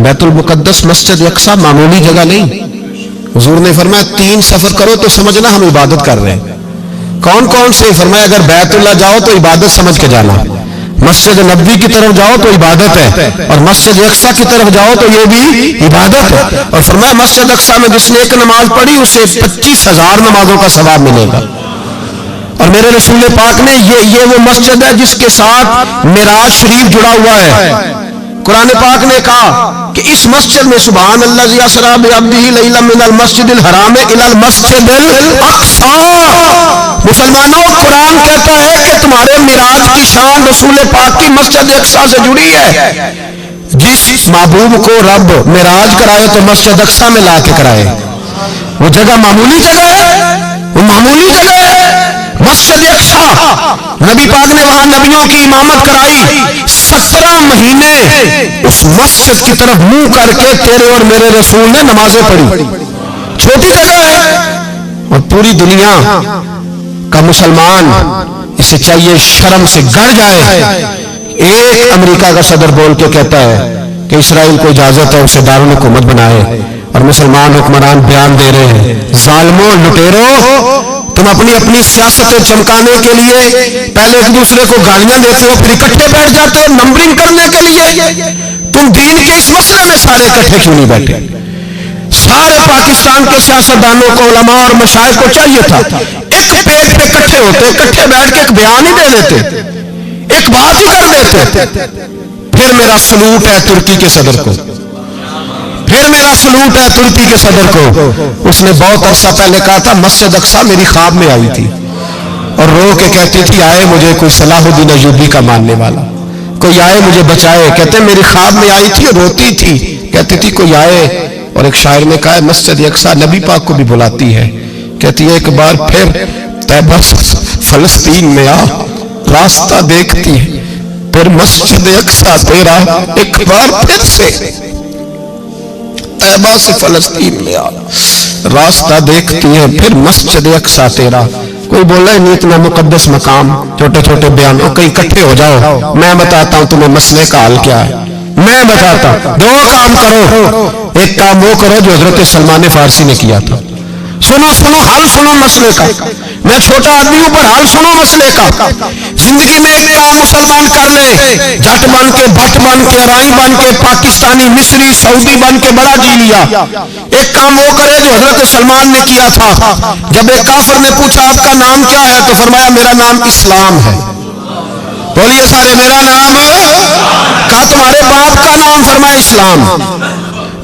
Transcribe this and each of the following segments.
بیت المقدس مسجد اقصی معمولی جگہ نہیں. حضور نے فرمایا 3 سفر کرو تو سمجھنا ہم عبادت کر رہے ہیں. کون کون سے؟ فرمایا اگر بیت اللہ جاؤ تو عبادت سمجھ کے جانا, مسجد نبوی کی طرف جاؤ تو عبادت ہے, اور مسجد اقصی کی طرف جاؤ تو یہ بھی عبادت ہے. اور فرمایا مسجد اقصی میں جس نے ایک نماز پڑھی اسے 25,000 نمازوں کا ثواب ملے گا. اور میرے رسول پاک نے یہ وہ مسجد ہے جس کے ساتھ معراج شریف جڑا ہوا ہے. قرآن پاک نے کہا کہ اس مسجد میں سبحان اللہ ذی اسریٰ بعبدہ لیلا من المسجد الحرام الی المسجد الاقصی. مسلمانوں, قرآن کہتا ہے کہ تمہارے معراج کی شان رسول پاک کی مسجد اقصی سے جڑی ہے. جس محبوب کو رب معراج کرائے تو مسجد اقصی میں لا کے کرائے. وہ جگہ معمولی جگہ ہے, وہ معمولی جگہ ہے. مسجد اقصی نبی پاک نے وہاں نبیوں کی امامت کرائی. 17 مہینے اس مسجد کی طرف منہ کر کے تیرے اور میرے رسول نے نمازیں پڑھی. چھوٹی جگہ ہے, اور پوری دنیا کا مسلمان اسے چاہیے شرم سے گڑ جائے. ایک امریکہ کا صدر بول کے کہتا ہے کہ اسرائیل کو اجازت ہے اسے دارالحکومت بنائے, اور مسلمان حکمران بیان دے رہے ہیں ظالموں, لٹیرو, تم اپنی سیاستیں چمکانے کے لیے پہلے ایک دوسرے کو گالیاں دیتے ہو, پھر اکٹھے بیٹھ جاتے ہو نمبرنگ کرنے کے لیے. تم دین کے اس مسئلے میں سارے اکٹھے کیوں نہیں بیٹھے؟ سارے پاکستان کے سیاستدانوں کو, علماء اور مشائخ کو چاہیے تھا ایک پیٹ پہ اکٹھے ہوتے, اکٹھے بیٹھ کے ایک بیان ہی دے دیتے, ایک بات ہی کر دیتے. پھر میرا سلوٹ ہے ترکی کے صدر کو, پھر میرا سلوٹ ہے ترکی کے صدر کو. اس نے بہت عرصہ پہلے کہا تھا مسجد اقصی میری خواب میں آئی تھی, اور رو کے کہتی تھی آئے مجھے کوئی صلاح الدین ایوبی کا ماننے والا, کوئی آئے مجھے بچائے. کہتے میری خواب میں آئی تھی اور روتی تھی, کہتی تھی کوئی آئے. اور ایک شاعر نے کہا ہے مسجد اقصی نبی پاک کو بھی بلاتی ہے, کہتی ہے ایک بار پھر طیبہ فلسطین میں آ, راستہ دیکھتی ہے پھر مسجد اقصی تیرا, ایک بار پھر سے طیبہ سے فلسطین میں آ, راستہ دیکھتی ہے پھر مسجد اقصی تیرا. کوئی بولا ہے نہیں اتنا مقدس مقام, چھوٹے چھوٹے بیانوں, کہیں اکٹھے ہو جاؤ, میں بتاتا ہوں تمہیں مسئلے کا حل کیا ہے. میں بتاتا ہوں, 2 کام کرو. ایک کام وہ کرو جو حضرت سلمان فارسی نے کیا تھا. سنو حل سنو مسئلے کا. میں چھوٹا آدمی ہوں پر حل سنو مسئلے کا. زندگی میں ایک کام مسلمان کر لے, جٹ بن کے, بٹ بن کے, ارائیں بن کے, پاکستانی, مصری, سعودی بن کے بڑا جی لیا. ایک کام وہ کرے جو حضرت سلمان نے کیا تھا. جب ایک کافر نے پوچھا آپ کا نام کیا ہے تو فرمایا میرا نام اسلام ہے. بولیے سارے میرا نام. کہا تمہارے باپ کا نام؟ فرمایا اسلام.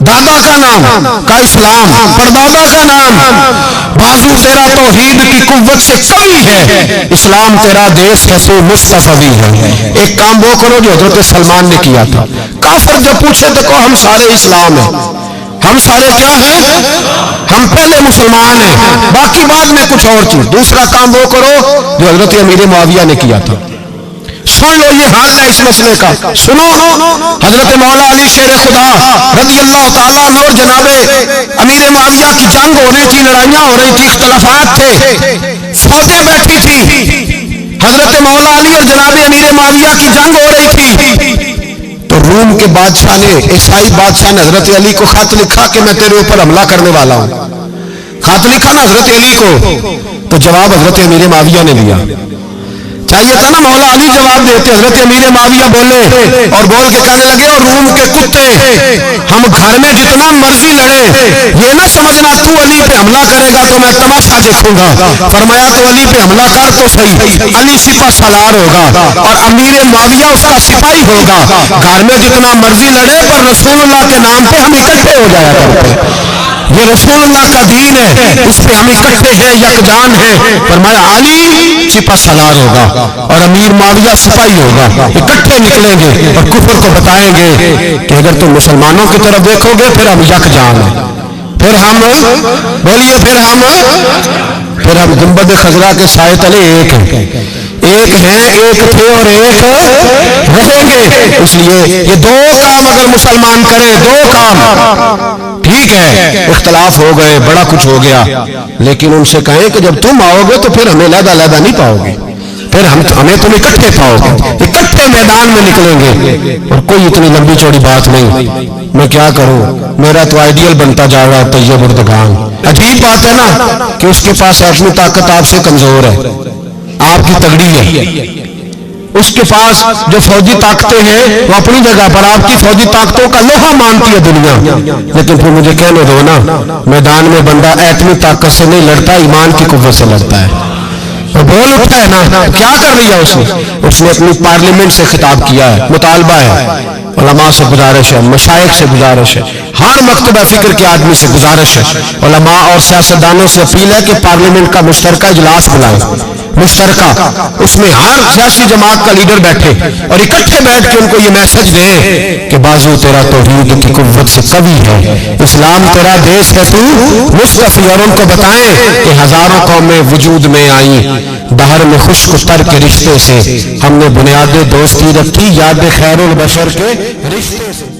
دادا کا نام؟ کا اسلام. پردادا کا نام؟ بازو تیرا توحید کی قوت سے قوی ہے, اسلام تیرا دیش ہے تو مصطفی ہے. ایک کام وہ کرو جو حضرت سلمان نے کیا تھا. کافر جب پوچھے تو کہو ہم سارے اسلام ہیں. ہم سارے کیا ہیں؟ ہم پہلے مسلمان ہیں, باقی بعد میں کچھ اور چیز. دوسرا کام وہ کرو جو حضرت امیر معاویہ نے کیا تھا. سن لو یہ حال ہے اس مسئلے کا. سنو, حضرت مولا علی شیر خدا رضی اللہ تعالیٰ عنہ اور جناب امیر معاویہ کی جنگ ہو رہی تھی, لڑائیاں ہو رہی تھی, اختلافات تھے, فوجیں بیٹھی تھی. حضرت مولا علی اور جناب امیر معاویہ کی جنگ ہو رہی تھی. تو روم کے بادشاہ نے, عیسائی بادشاہ نے حضرت علی کو خط لکھا کہ میں تیرے اوپر حملہ کرنے والا ہوں. خط لکھا نا حضرت علی کو, تو جواب حضرت امیر معاویہ نے دیا. چاہیے تھا نا مولا علی جواب دیتے. حضرت امیر معاویہ بولے اور بول کے کہنے لگے اور روم کے کتے, ہم گھر میں جتنا مرضی لڑے, یہ نہ سمجھنا تو علی پہ حملہ کرے گا تو میں تماشا دیکھوں گا. فرمایا تو علی پہ حملہ کر تو صحیح, علی سپہ سالار ہوگا اور امیر معاویہ اس کا سپاہی ہوگا. گھر میں جتنا مرضی لڑے پر رسول اللہ کے نام پہ ہم اکٹھے ہو جایا کرتے. یہ رسول اللہ کا دین ہے, اس پہ ہم اکٹھے ہیں, یکجان ہیں. فرمایا علی سپہ سالار ہوگا اور امیر معاویہ سپاہی ہوگا, اکٹھے نکلیں گے اور کفر کو بتائیں گے کہ اگر تم مسلمانوں کی طرف دیکھو گے پھر ہم یکجان ہیں. پھر ہم بولیے پھر ہم گنبد خضرا کے سائے تلے ایک ہیں, ایک ہیں, ایک تھے اور ایک رہیں گے. اس لیے یہ 2 کام اگر مسلمان کرے, 2 کام, ٹھیک ہے اختلاف ہو گئے, بڑا کچھ ہو گیا, لیکن ان سے کہیں کہ جب تم آؤ گے تو پھر ہمیں علیحدہ علیحدہ نہیں پاؤ گے. پھر ہمیں تم اکٹھے پاؤ گے، اکٹھے میدان میں نکلیں گے، اور کوئی اتنی لمبی چوڑی بات نہیں، میں کیا کروں، میرا تو آئیڈیل بنتا جا رہا ہے طیب اردگان۔ عجیب بات ہے نا کہ اس کے پاس اپنی طاقت آپ سے کمزور ہے، آپ کی تگڑی ہے، اس کے پاس جو فوجی طاقتیں ہیں وہ اپنی جگہ پر، آپ کی فوجی طاقتوں کا لوہا مانتی ہے دنیا، لیکن پھر مجھے کہنے دو نا، میدان میں بندہ ایٹمی طاقت سے نہیں لڑتا، ایمان کی قوت سے لڑتا ہے۔ تو بول اٹھا ہے نا، کیا کر لیا اس نے اپنی پارلیمنٹ سے خطاب کیا ہے، مطالبہ ہے، علماء سے گزارش ہے، مشائخ سے گزارش ہے، ہر مکتبہ فکر کے آدمی سے گزارش ہے، علماء اور سیاستدانوں سے اپیل ہے کہ پارلیمنٹ کا مشترکہ اجلاس بلائیں، مشترکہ، اس میں ہر سیاسی جماعت کا لیڈر بیٹھے اور اکٹھے بیٹھ کے ان کو یہ میسج دیں کہ بازو تیرا توحید کی قوت سے قوی ہے، اسلام تیرا دیش ہے، تو مصطفی، اور ان کو بتائیں کہ ہزاروں قومیں وجود میں آئیں، دہر میں خشک تر کے رشتے سے ہم نے بنیاد دوستی رکھی، یاد خیر البشر کے رشتے سے۔